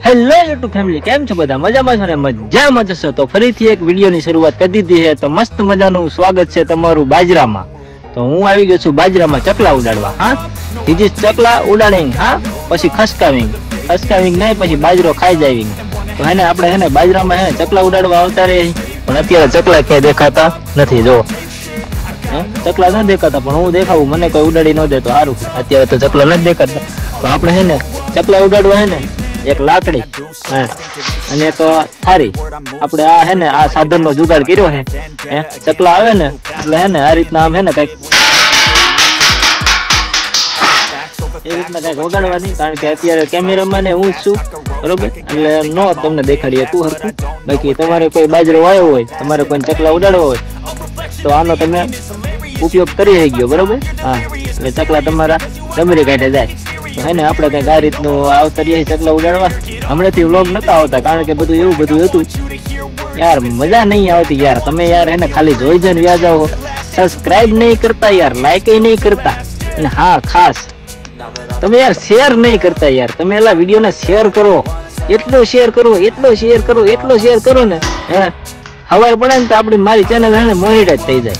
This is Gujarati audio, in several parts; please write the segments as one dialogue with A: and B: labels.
A: હેલો યુટ્યુબ ફેમિલી, કેમ છો બધા? મજામાં છો ને? મજામાં જશો તો ફરીથી એક વિડીયોની શરૂઆત કરી દીધી છે. તો મસ્ત મજાનું સ્વાગત છે તમારું બાજરામાં. તો હું આવી ગયો છું બાજરામાં ચકલા ઉડાડવા. હા, બીજી ચકલા ઉડાડીને હા પછી ખસકાવીને નહીં પછી બાજરો ખાઈ જાવીને. તો હેને આપણે હેને બાજરામાં હેને ચકલા ઉડાડવા આવતા રહે, પણ અત્યારે ચકલા ક્યાંય દેખાતા નથી. જો ચકલા ન દેખાતા, પણ હું દેખાવું, મને કોઈ ઉડાડી ન દે તો સારું. અત્યારે તો ચકલા નથી દેખાતા, તો આપણે હેને ચકલા ઉડાડવા હે ને એક લાકડી અને એક થારી, આપણે આ હે ને આ સાધન નો જુગાડ કર્યો હે. ચકલા આવે ને એટલે હે ને આ રીતના આમ હે ને કઈક એ રીતના કઈક વગાડવાની, કારણ કે અત્યારે કેમેરામાં ને હું જ છું, બરોબર, એટલે નો તમને દેખાડીએ તું હરખું. બાકી તમારે કોઈ બાજરો આવ્યો હોય, તમારે કોઈ ચકલા ઉડાડવો હોય તો આનો તમે ઉપયોગ કરી ગયો, બરોબર. હા, એટલે ચકલા તમારા ડમરી કાઢે જાય. હે ને આપણે કઈક આ રીતનું આવતરીએ ચકલા ઉડાડવા. હમણાંથી વ્લોગ નતા આવતા, કારણ કે બધું એવું બધું હતું યાર, મજા નહીં આવતી યાર. તમે યાર એને ખાલી જોઈ જઈને વ્યા જાઓ, સબસ્ક્રાઇબ નહીં કરતા યાર, લાઈક નહીં કરતા, અને હા ખાસ તમે યાર શેર નહીં કરતા યાર. તમે એલા વિડીયોને શેર કરો, એટલો શેર કરો ને હે ખબર પડે ને તો આપણી મારી ચેનલ હે ને મોનિટાઈઝ થઈ જાય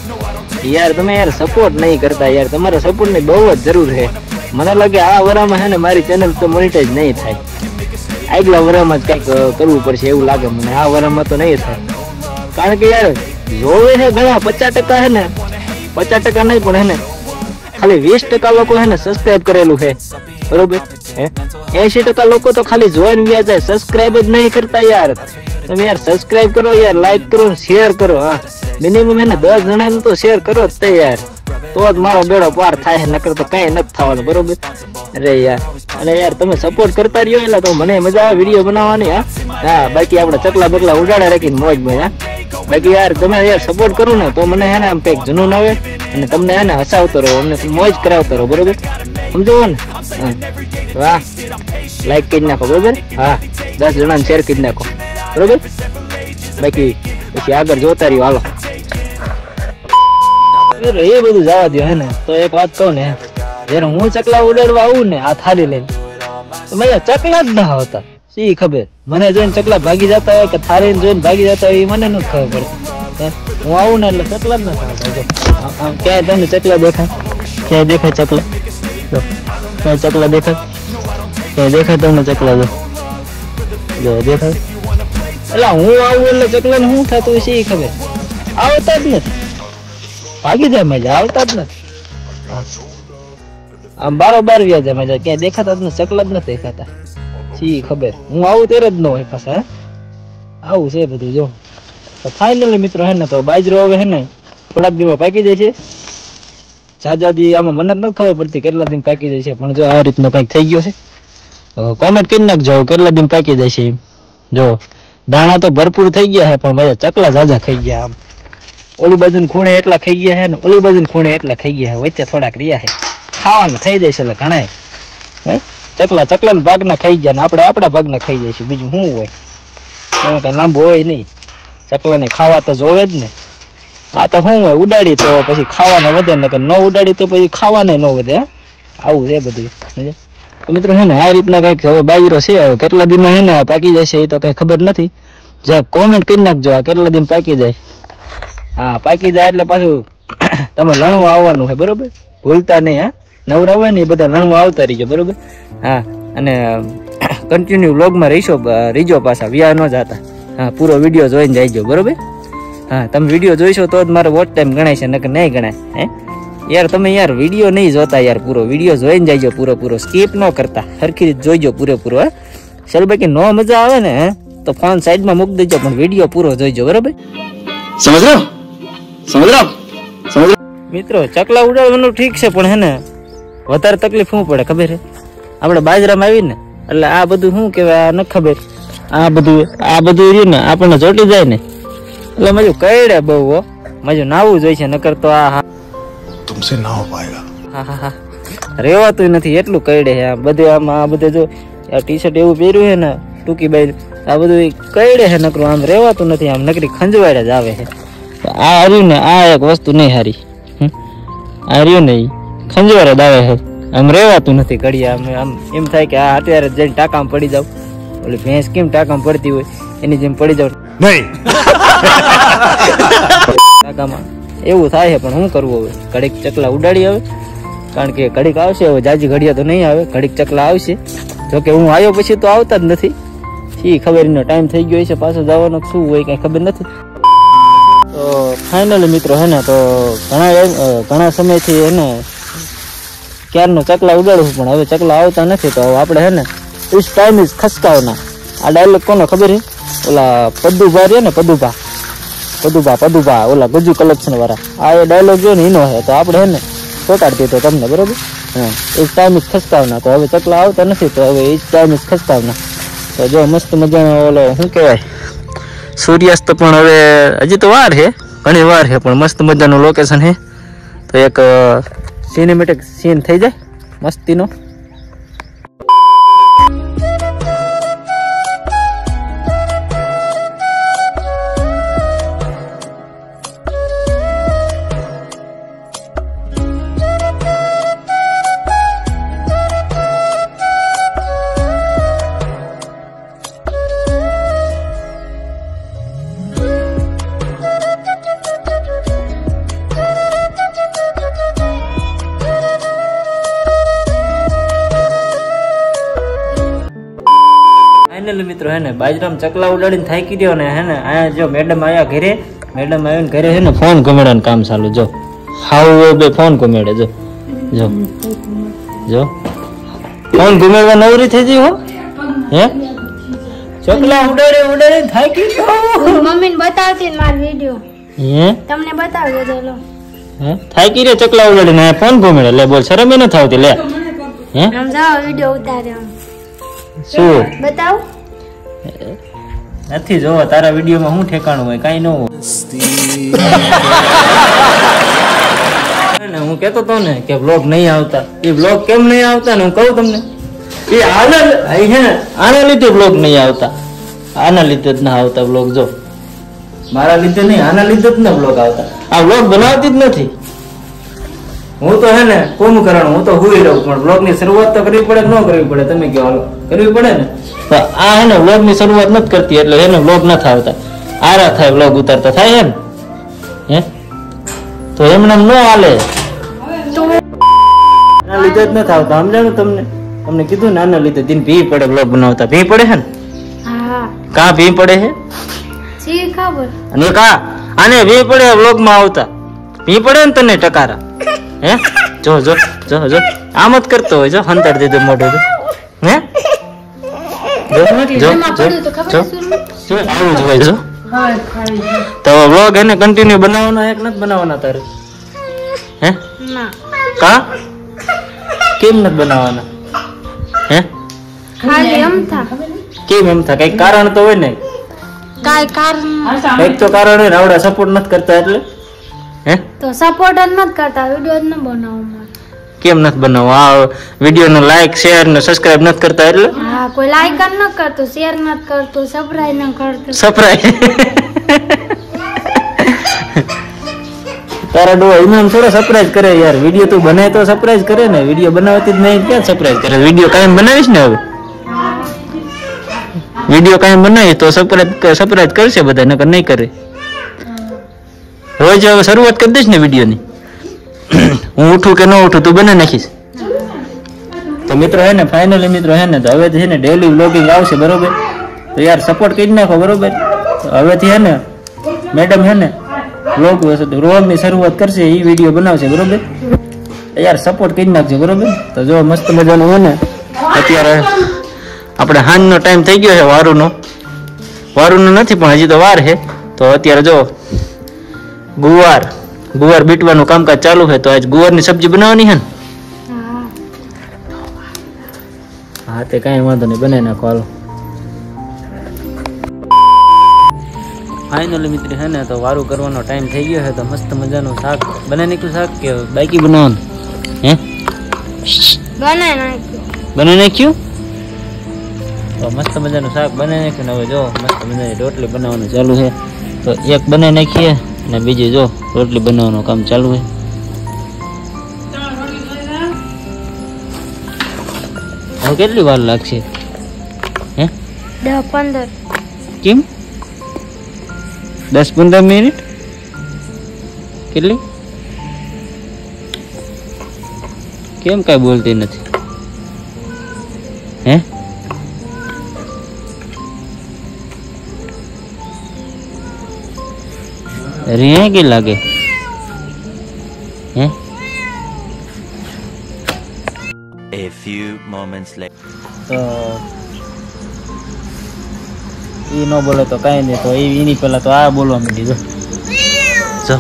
A: યાર. તમે યાર સપોર્ટ નહીં કરતા યાર, તમારા સપોર્ટ ની બહુ જ જરૂર છે. મને લાગે આ વરામાં હે ને મારી ચેનલ તો મોનિટાઈઝ નહીં થાય, આગલા વરામાં જ કઈક કરવું પડશે એવું લાગે મને. આ વરામાં તો નહીં થાય, કારણ કે યાર જોવે છે ઘણા 50% હે ને, 50% નહીં પણ હે ને ખાલી 20% લોકો હે ને સબસ્ક્રાઇબ કરેલું છે, બરોબર. 80% લોકો તો ખાલી જોઈને વ્યા જાય, સબસ્ક્રાઇબ જ નહીં કરતા યાર. તમે યાર સબસ્ક્રાઇબ કરો યાર, લાઈક કરો, શેર કરો. હા, મિનિમમ હે ને 10 જણાને તો શેર કરો જ તે યાર, તો જ મારો બેડો પાર થાય, નકર તો કઈ નથી થવાનું, બરોબર. અરે યાર, અને યાર તમે સપોર્ટ કરતા રહ્યો એટલે તો મને મજા આવે વિડીયો બનાવવાની. હા, બાકી આપણે ચકલા બકલા ઉડાડે રાખીને મોજ મોજ. હા, બાકી યાર તમે યાર સપોર્ટ કરો ને તો મને હે ને આમ કઈક જૂનું આવે, અને તમને હે ને હસાવતો રહો, અમને મોજ કરાવતો રહો, બરોબર, સમજો ને. વાહ, લાઈક કરી નાખો, બરોબર. હા, 10 જણાને શેર કરી નાખો, બરોબર. બાકી પછી આગળ જોતા રહ્યો, હાલો. એ બધું જવા દો હે ને. તો એક વાત કહું ને, જયારે હું ચકલા ઉડાડવા આવું ને આ થાળી લઈને, તો મને ચકલા જ ના આવતા. શી ખબર, મને જોઈને ચકલા ભાગી જતા હોય કે થાળી જોઈને ભાગી જતા હોય એ મને નથી ખબર પડતી. હું આવું ને એટલે ચકલા જ ના આવતા. આમ ક્યાંય તમને ચકલા દેખાય? ક્યાંય દેખાય ચકલા? ક્યાંય ચકલા દેખાય? ક્યાંય દેખાય તમને ચકલા? જો દેખાય. એટલે હું આવું એટલે ચકલા ને શું થતું શી ખબર, આવતા જ નથી, ભાગી જાય મજા, આવતા જ નથી. આમ બારોબાર વ્યા જાય મજા, ક્યાંય દેખાતા જ નથી, ચકલા જ નથી દેખાતા. શી ખબર, હું આવું ત્યારે જ ન હોય પાછા. આવું છે બધું. જો ફાઇનલી મિત્રો હે ને તો બાજરો હવે હે ને થોડાક દિવસ પાકી જાય છે. જાજાદી આમાં મને જ નથી ખબર પડતી કેટલા દિન પાકી જાય છે, પણ જો આ રીતનો કઈક થઈ ગયો છે. કોમેન્ટ કરી નાખજો કેટલા દિન પાકી જાય છે. જો દાણા તો ભરપૂર થઈ ગયા છે, પણ મજા ચકલા જાજા ખાઈ ગયા. આમ ઓલી બાજુ ખૂણે એટલા ખાઈ ગયા છે ને ઓલી બાજુ ખૂણે એટલા ખાઈ ગયા છે, વચ્ચે થોડાક રહ્યા છે. ખાવાનું થઈ જાય છે એટલે ઘણા ચકલા ભાગના ખાઈ ગયા ને આપણે આપણા ભાગના ખાઈ જાય છે. બીજું શું હોય, એમાં કઈ લાંબુ હોય નહીં. ચકલાને ખાવા તો જોવે જ ને. આ તો શું હોય, ઉડાડી તો પછી ખાવાને વધે, ને ન ઉડાડી તો પછી ખાવાને ન વધે. આવું છે બધું. મિત્રો હે ને આ રીતના કઈક હવે બાજરો છે. હવે કેટલા દિન હે ને પાકી જાય છે એ તો કઈ ખબર નથી. જે કોમેન્ટ કરી નાખજો આ કેટલા દિન પાકી જાય. હા, પાકી જાય એટલે પાછું તમે લણવા આવવાનું છે, બરોબર, ભૂલતા નહીં. હા, નવરા હોય ને એ બધા લણવા આવતા રહીજો, બરોબર. હા, અને કન્ટિન્યુ વ્લોગમાં રહીજો પાછા, વ્યા ન જતા. હા, પૂરો વિડીયો જોઈને જઈજો, બરોબર. હા, તમે વિડીયો જોઈશો તો જ મારો વોચ ટાઈમ ગણાય છે, નકર નહીં ગણાય. હે યાર, તમે યાર વિડીયો નહીં જોતા યાર, પૂરો વિડીયો જોઈને જઈજો, પૂરો સ્કીપ ન કરતા, સરખી રીતે જોઈજો પૂરેપૂરો. હે ચાલ, બાકી નો મજા આવે ને હે તો ફોન સાઈડમાં મૂકી દેજો, પણ વિડીયો પૂરો જોઈજો, બરોબર. સમજો મિત્રો. ચકલા ઉડાડવાનું ઠીક છે, પણ હે ને વધારે તકલીફ શું પડે ખબર છે? આપણે બાજરામાં આવી ને એટલે આ બધું શું કેવાય ન ખબર, આ બધું રહ્યું ને આપણને ચોટી જાય ને એટલે મજુ કઈડે બહુ. મજુ નાવું જોઈ છે, નકર તો આ તુમસે ના હો પાએગા. હા, રેવાતું નથી એટલું કઈડે છે. આ બધે આમાં આ બધે જો આ ટી શર્ટ એવું પહેર્યું છે ને ટૂંકી બાઈ, આ બધું કઈડે છે નકરું, આમ રેવાતું નથી, આમ નકરી ખંજવાડ જ આવે છે. આ હર્યું ને આ એક વસ્તુ નહીં હારી, આ રહ્યું ને ખંજવાડ જ આવે છે, આમ રેવાતું નથી ઘડિયા. આમ એમ થાય કે આ અત્યારે જઈને ટાંકામાં પડી જાવ, ઓલી ભેંસ કેમ ટાંકામાં પડતી હોય એની જેમ પડી જાવ
B: નહીં
A: ટાંકામાં એવું થાય છે. પણ શું કરવું હવે, ઘડીક ચકલા ઉડાડી આવે, કારણ કે ઘડીક આવશે હવે, જાજી ઘડિયા તો નહીં આવે, ઘડીક ચકલા આવશે. જોકે હું આવ્યો પછી તો આવતા જ નથી, શી ખબર એનો ટાઈમ થઈ ગયો છે પાછો જવાનો, શું હોય કઈ ખબર નથી. તો ફાઇનલી મિત્રો હે ને, તો ઘણા સમયથી હે ને ક્યારનો ચકલા ઉડાડું, પણ હવે ચકલા આવતા નથી. તો આપણે હે ને ઇસ ટાઈમ ઇઝ ખસકાવના, આ ડાયલોગ કોનો ખબર છે? ઓલા પદુભા રે ને, પદુભા ઓલા ગજુ કલેક્શન વાળા, આ એ ડાયલોગ જો ને એનો છે. તો આપણે હે ને ચોટાડતી તો તમને બરોબર. હા, ઇસ ટાઈમ ઇઝ ખસકાવના. તો હવે ચકલા આવતા નથી, તો હવે ઇસ ટાઈમ ઇઝ ખસકાવના. તો જો મસ્ત મજાનો ઓલો શું કહેવાય, સૂર્યાસ્ત પણ હવે હજી તો વાર છે, ઘણી વાર છે, પણ મસ્ત મજાનું લોકેશન છે. તો એક સિનેમેટિક સીન થઈ જાય મસ્તીનો. ફાઇનલી મિત્રો હે ને બાજરામ ચકલા ઉડાડીને થાકી ગયો ને હે ને, અહીંયા જો મેડમ આયા ઘરે, મેડમ આવીને ઘરે હે ને ફોન ઘમેડાનું કામ ચાલુ. જો હાવ બે ફોન ઘમેડે, જો જો જો ફોન ઘમેડવા નવરી થઈ ગઈ હો. હે ચકલા ઉડાડે થાકી ગયો.
C: મમ્મીને બતાવતી ને મારો વિડિયો
A: હે તમને
C: બતાવ્યો ચલો.
A: હે થાકી રે ચકલા ઉડાડીને ફોન ઘમેડે. લે બોલ, શરમ એ નથી આવતી. લે હે
C: આમ જાવ વિડિયો ઉતાર્યો.
A: શું
C: બતાવ?
A: નથી જોવા તારા વિડીયોમાં શું ઠેકાણું હોય, કઈ ન હોય. હું કેતો તો ને કે બ્લોગ નહીં આવતા, એ બ્લોગ કેમ નહીં આવતા ને હું કહું તમને, એ આના લીધે બ્લોગ નહીં આવતા, આના લીધે જ ના આવતા બ્લોગ. જો મારા લીધે નહીં, આના લીધે જ ના બ્લોગ આવતા. આ બ્લોગ બનાવતી જ નથી. હું તો હે ને કુંભકરણ, હું તો હુઈ રહું, પણ બ્લોગ ની શરૂઆત તો કરવી પડે કે ન કરવી પડે? તમે કહો, હાલો કરવી પડે ને. તો આ હે ને બ્લોગ ની શરૂઆત નથી કરતી, એટલે એને બ્લોગ નથી આવતા. આરા થાય બ્લોગ ઉતારતા થાય એમ. હે તો એમને ન હાલે, આના લીધે જ નથી આવતા. સમજાણું તમને? તમને કીધું ને આના લીધે દિન ભી પડે બ્લોગ બનાવતા. ભી પડે છે ને?
C: હા.
A: કા ભી પડે છે?
C: જી ખબર.
A: અને કા આને ભી પડે બ્લોગ માં આવતા? ભી પડે ને તને ટકારા? હે જો જો જો જો આમ જ કરતો હોય, જો હંતાડ દીધું મોઢું. હે જો જો જો આવું જ હોય. જો તો વ્લોગ એને કન્ટિન્યુ બનાવવાનો એક નથી બનાવવાના તારે? હે
C: ના.
A: કા કેમ નથી બનાવવાના? હે
C: ખાલી અમથા.
A: કેમ એમ થાય? કઈક કારણ તો હોય ને,
C: કાઈ કારણ.
A: કઈક તો કારણ હોય ને. આવડા સપોર્ટ નથી કરતા એટલે? હે
C: તો સપોર્ટ જ નથી કરતા, વિડિયો જ ન બનાવવા.
A: કેમ નથી બનાવવો? આ વિડિયો નો લાઈક શેર ને સબસ્ક્રાઇબ નથી કરતા એટલે?
C: હા, કોઈ લાઈક ન કરતું, શેર ન કરતું, સબસ્ક્રાઇબ ન કરતું.
A: સબસ્ક્રાઇબ તારા ડો ઇમામ થોડો સરપ્રાઈઝ કરે યાર. વિડિયો તું બનાય તો સરપ્રાઈઝ કરે ને, વિડિયો બનાવતી જ નહીં ક્યાં સરપ્રાઈઝ કરે? વિડિયો કાયમ બનાવીશ ને, હવે વિડિયો કાયમ બનાવીશ તો સરપ્રાઈઝ કરશે બધા, નકર નહીં કરે. રોજ હવે શરૂઆત કરી દઈશ ને વિડીયો ની. હું ઉઠું કે ન ઉઠું તું બનાવી નાખીશ. તો મિત્રો હે ને ફાઇનલી મિત્રો હે ને, તો હવે છે ને ડેલી વ્લોગિંગ આવશે બરોબર. તો યાર સપોર્ટ કરી નાખો બરોબર. હવેથી હે ને મેડમ હે ને વ્લોગ ની શરૂઆત કરશે, એ વિડીયો બનાવશે બરોબર. યાર સપોર્ટ કરી નાખજો બરોબર. તો જો મસ્ત મજાનું હે ને, અત્યારે આપણે હાંજનો ટાઈમ થઈ ગયો છે. વારુનો નથી પણ હજી તો વાર છે. તો અત્યારે જો ગુવાર બીટવાનું કામકાજ ચાલુ છે. તો આજ ગુવારની સબ્જી બનાવવાની છે ને? હા તે કઈ વાંધો નહીં, બનાવી નાખો હાલો. ફાઇનલી મિત્ર છે ને, તો વારું કરવાનો ટાઈમ થઈ ગયો છે. તો મસ્ત મજાનું શાક બનાવી નાખ્યું. શાક કે બાકી બનાવવાનું? હે બનાવી નાખ્યું. તો મસ્ત મજાનું શાક બનાવી નાખ્યું ને હવે જો મસ્ત મજાની રોટલી બનાવવાનું ચાલુ છે. તો એક બનાવી નાખીએ અને બીજી જો રોટલી બનાવવાનું કામ ચાલુ છે. હવે કેટલી વાર લાગશે? હે
C: 10-15
A: કેમ 10-15 મિનિટ કેટલી કેમ કઈ બોલતી નથી હે રિયા કે લાગે હે
B: A few moments later.
A: તો ઈ ન બોલે તો કઈ નહીં તો એની પેલા તો આ બોલવા માંડી જો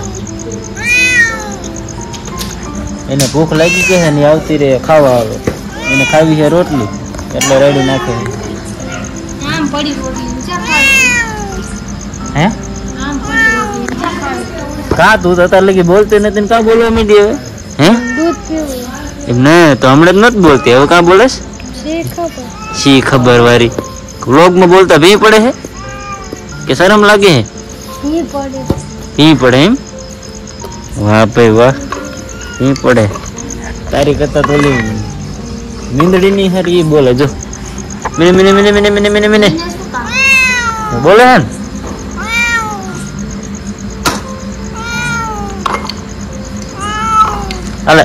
A: એને ભૂખ લાગી ગઈ છે ને આવતી રે ખાવા આવે એને ખાવી છે રોટલી એટલે રેડી નાખે
C: આમ પડી રોટલી
A: હે
C: આમ પડી રોટલી
A: કા તું તો તાર લગી બોલતી નથી ને કા બોલવા માંડી હવે હે
C: દૂધ પીવું
A: એમ ને તો હમણાં જ નથી બોલતી હવે કા બોલે શી ખબર વારી વ્લોગમાં બોલતા ભી પડે છે કે શરમ લાગે છે ભી પડે એમ વાહ ભાઈ વાહ ભી પડે તારી કરતા તો ઓલી મીંદડી ની હારી બોલે જો મિને મિને મિને મિને મિને મિને મિને બોલે હે અલે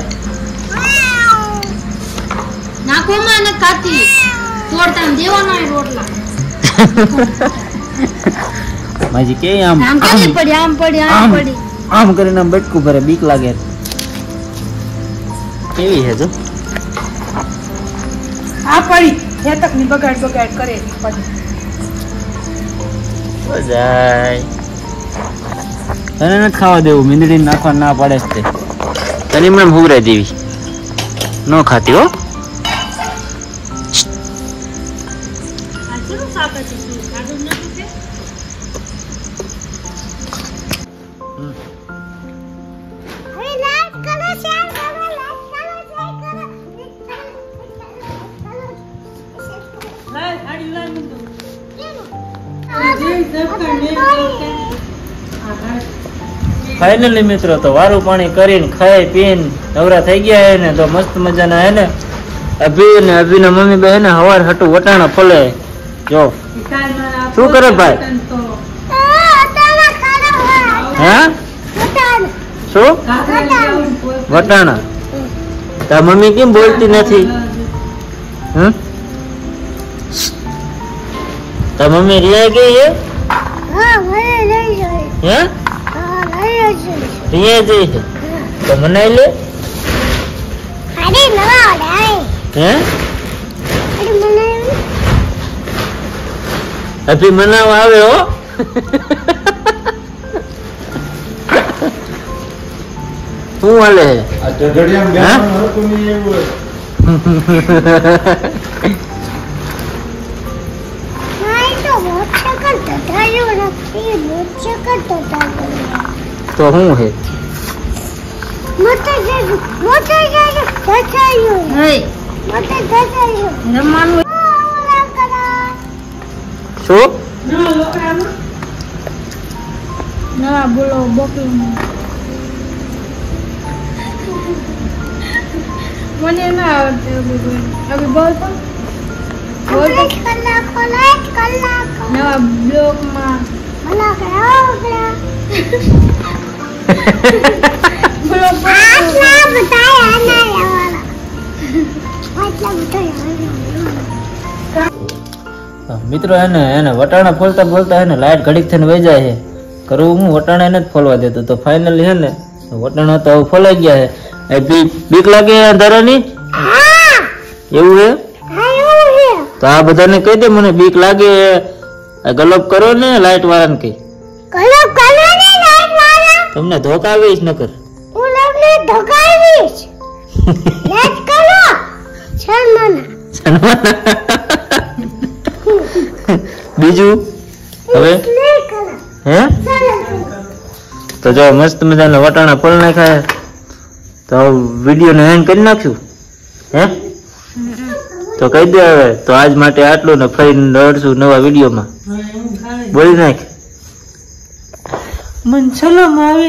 C: નાખો માં ન ખાતી તોડતા દેવાનો રોટલા
A: માજી કે આમ
C: આમ પડી આમ પડી આમ પડી
A: આમ કરીને આમ બટકું ભરે બીક લાગે કેવી હે જો
D: આ પડી હેતક ની બગાડ બગાડ કરે પડી
A: બજાય તને નથી ખાવા દેવું મીંદડી નાખવા ના પડે છે તને એમને હુવરાઈ દેવી ન ખાતી હો ફાઇનલી મિત્રો તો વારું પાણી કરીને ખાઈ પીને નવરા થઈ ગયા હે ને તો મસ્ત મજાના હે ને અભિના મમ્મી બે હે ને હવાર હટું વટાણા ફોલે જો શું કરે ભાઈ હે શું વટાણા તાર મમ્મી કેમ બોલતી નથી તાર મમ્મી રિયા ગઈ હે હે રિયા જઈ છે તો મનાઈ લે હે અભી મનાવા આવે હો શું હાલે તો શું હે શું
C: ના બોલો બોકલો મને ના આવડે અભી બોલ પણ નવા બ્લોકમાં
A: મિત્રો એને વટાણા ફોલતા ફોલતા હે ને લાઈટ ઘડીક થઈને વહી જાય છે કરવું હું વટાણા એને જ ફોલવા દેતો તો ફાઇનલી હે ને વટાણા તો હવે ફોલાઈ ગયા હે બીક લાગે અંધારાની એવું હે તો આ બધાને કહી દે મને બીક લાગે ગલોબ કરો ને લાઈટ વાળાને કઈ તમને ધોકાવીશ નકર બીજું હવે હે તો જો મસ્ત મજાના વટાણા ફોલ નાખ્યા તો વિડીયો ને એન્ડ કરી નાખશું હે તો કહી દે હવે તો આજ માટે આટલું ને ફરી લડશું નવા વિડીયોમાં બોલી નાખ મન સલામ આવે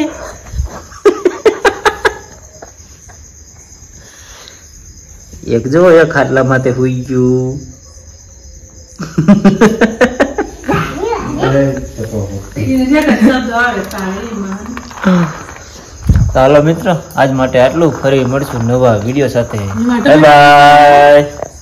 A: એક જો એક ખાટલા માથે હુઈ ગયું ચાલો મિત્રો આજ માટે આટલું, ફરી મળશું નવા વિડીયો સાથે. Bye bye.